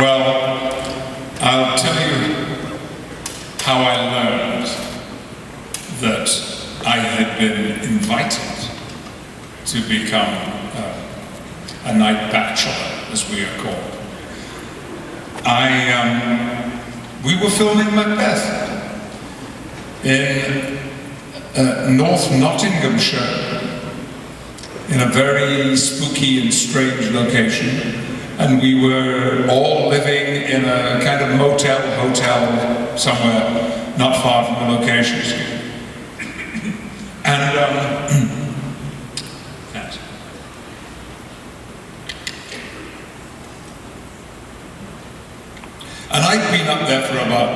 Well, I'll tell you how I learned that I had been invited to become a night bachelor, as we are called. We were filming Macbeth in North Nottinghamshire, in a very spooky and strange location, and we were all living in a kind of hotel somewhere not far from the locations. And I'd been up there for about,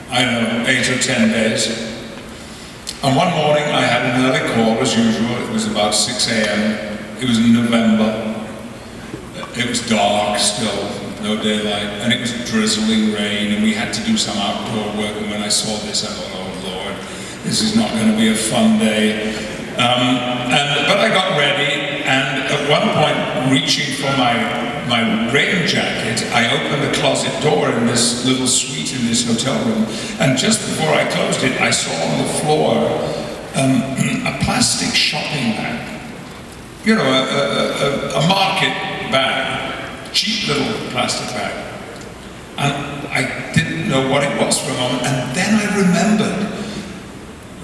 I don't know, 8 or 10 days. And one morning I had an early call as usual. It was about 6 a.m. It was in November. It was dark still, no daylight, and it was drizzling rain, and we had to do some outdoor work. And when I saw this, I thought, oh Lord, this is not going to be a fun day. But I got ready, and at one point, reaching for my rain jacket, I opened the closet door in this little suite in this hotel room, and just before I closed it, I saw on the floor a plastic shopping bag. You know, a market bag, cheap little plastic bag. And I didn't know what it was for a moment, and then I remembered.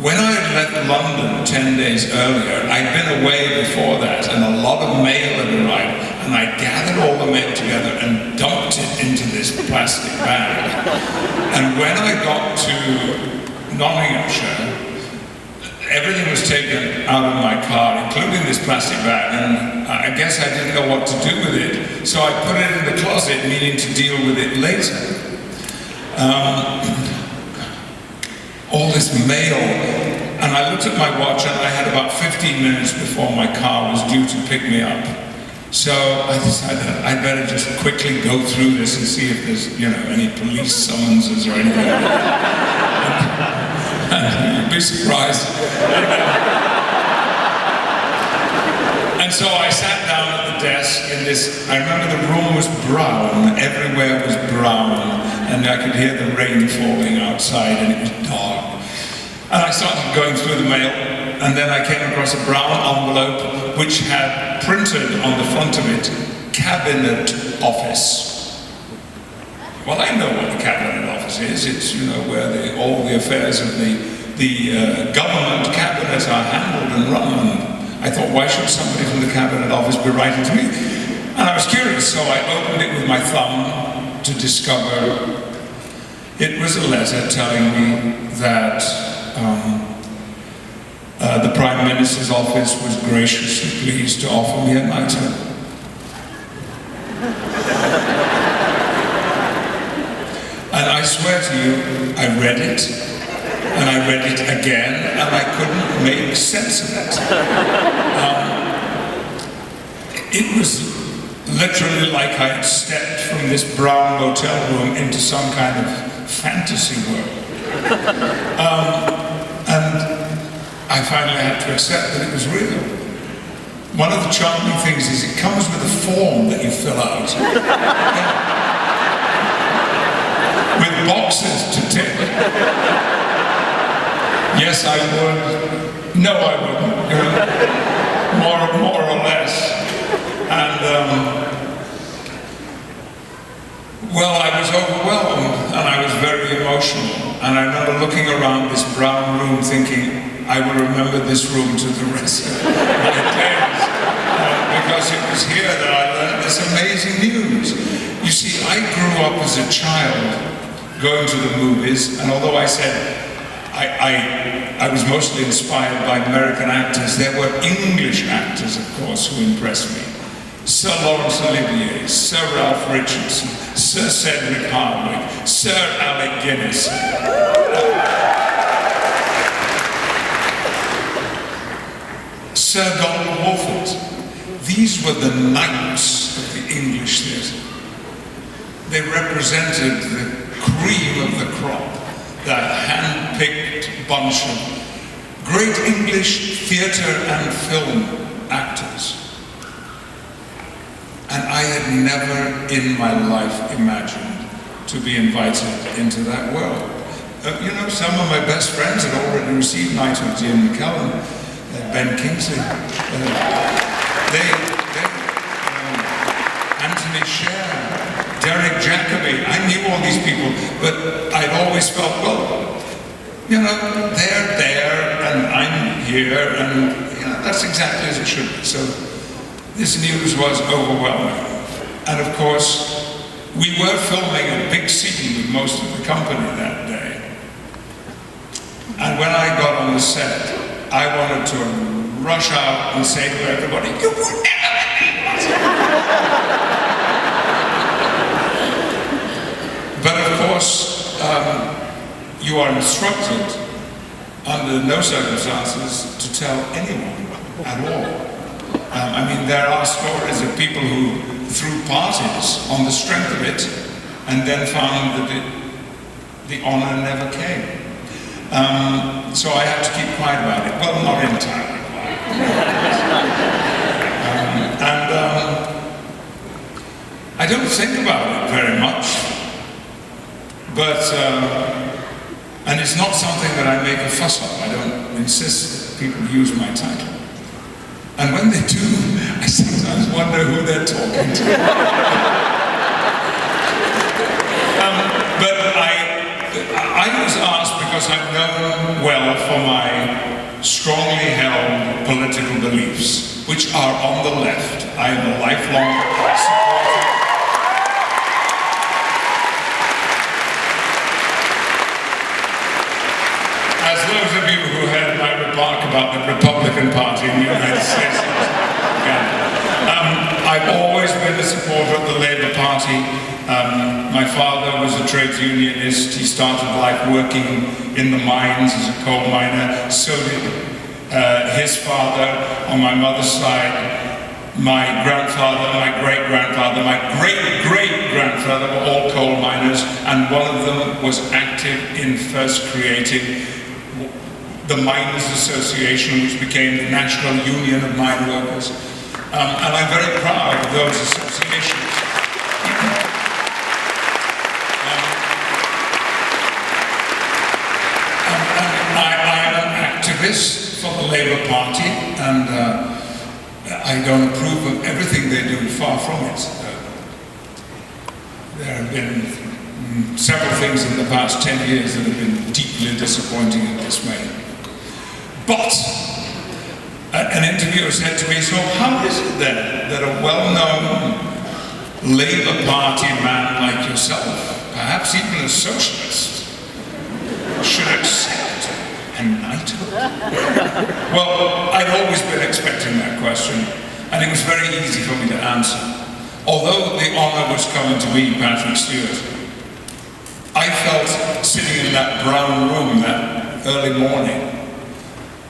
When I had left London 10 days earlier, I'd been away before that, and a lot of mail had arrived, and I gathered all the mail together and dumped it into this plastic bag. And when I got to Nottinghamshire, everything was taken out of my car, including this plastic bag, and I guess I didn't know what to do with it, so I put it in the closet, meaning to deal with it later. All this mail, and I looked at my watch, and I had about 15 minutes before my car was due to pick me up. So I decided I'd better just quickly go through this and see if there's, you know, any police summonses or anything. And you'd be surprised. And so I sat down at the desk in this, I remember the room was brown, everywhere was brown, and I could hear the rain falling outside, and it was dark. And I started going through the mail, and then I came across a brown envelope which had printed on the front of it, Cabinet Office. Well, I know what the Cabinet Office is. It's, you know, where all the affairs of the government cabinet are handled and run. And I thought, why should somebody from the Cabinet Office be writing to me? And I was curious, so I opened it with my thumb to discover it was a letter telling me that the Prime Minister's office was graciously pleased to offer me a knighthood. And I swear to you, I read it, and I read it again, and I couldn't make sense of it. It was literally like I had stepped from this brown motel room into some kind of fantasy world. And I finally had to accept that it was real. One of the charming things is it comes with a form that you fill out. With boxes to tick. Yes, I would. No, I wouldn't. You know, more or less. And well, I was overwhelmed, and I was very emotional. And I remember looking around this brown room thinking, I will remember this room to the rest of my days. Because it was here that I learned this amazing news. You see, I grew up as a child going to the movies, and although I said I was mostly inspired by American actors, there were English actors, of course, who impressed me. Sir Laurence Olivier, Sir Ralph Richardson, Sir Cedric Hardwicke, Sir Alec Guinness. Sir Donald Wolford. These were the knights of the English theatre. They represented the cream of the crop, that hand-picked bunch of great English theatre and film actors. And I had never in my life imagined to be invited into that world. You know, some of my best friends had already received knighthood. Ian McKellen, Ben Kingsley, Anthony Sher, Derek Jacobi. I knew all these people, but I'd always felt, well, you know, they're there and I'm here, and you know, that's exactly as it should be. So this news was overwhelming. And of course, we were filming a big scene with most of the company that day. And when I got on the set, I wanted to rush out and say to everybody, "You will never believe it!" But of course, you are instructed under no circumstances to tell anyone at all. I mean, there are stories of people who threw parties on the strength of it and then found that the honor never came. So I had to keep quiet about it. Well, not entirely quiet. I don't think about it very much, but, and it's not something that I make a fuss of. I don't insist that people use my title. And when they do, I sometimes wonder who they're talking to. But I was asked because I'm known well for my strongly held political beliefs, which are on the left. I am a lifelong supporter. As those of you who heard my remark about the Republican Party in the United States, I've always been a supporter of the Labour Party. My father was a trades unionist. He started life working in the mines as a coal miner. So did his father on my mother's side. My grandfather, my great-grandfather, my great-great-grandfather were all coal miners, and one of them was active in first creating the Miners Association, which became the National Union of Mine Workers. And I'm very proud of those associations. I'm an activist for the Labour Party, and I don't approve of everything they do, far from it. There have been several things in the past 10 years that have been deeply disappointing and dismaying. But an interviewer said to me, "So how is it then that a well-known Labour Party man like yourself, perhaps even a socialist, should accept a knighthood?" Well, I'd always been expecting that question, and it was very easy for me to answer. Although the honour was coming to me, Patrick Stewart, I felt sitting in that brown room that early morning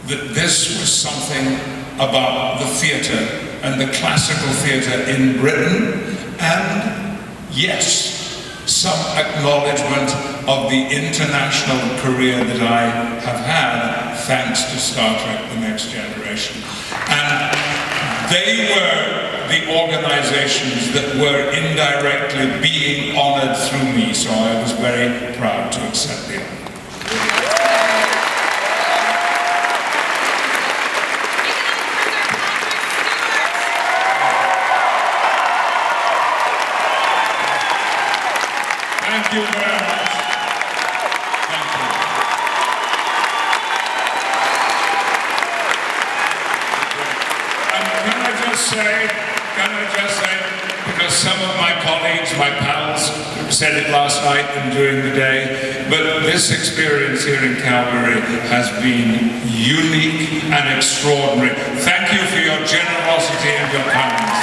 that this was something about the theatre and the classical theatre in Britain, and yes, some acknowledgement of the international career that I have had thanks to Star Trek: The Next Generation. And they were the organizations that were indirectly being honored through me, so I was very proud to accept the honor. Thank you very much. Thank you. And can I just say, because some of my colleagues, my pals, said it last night and during the day, but this experience here in Calgary has been unique and extraordinary. Thank you for your generosity and your kindness.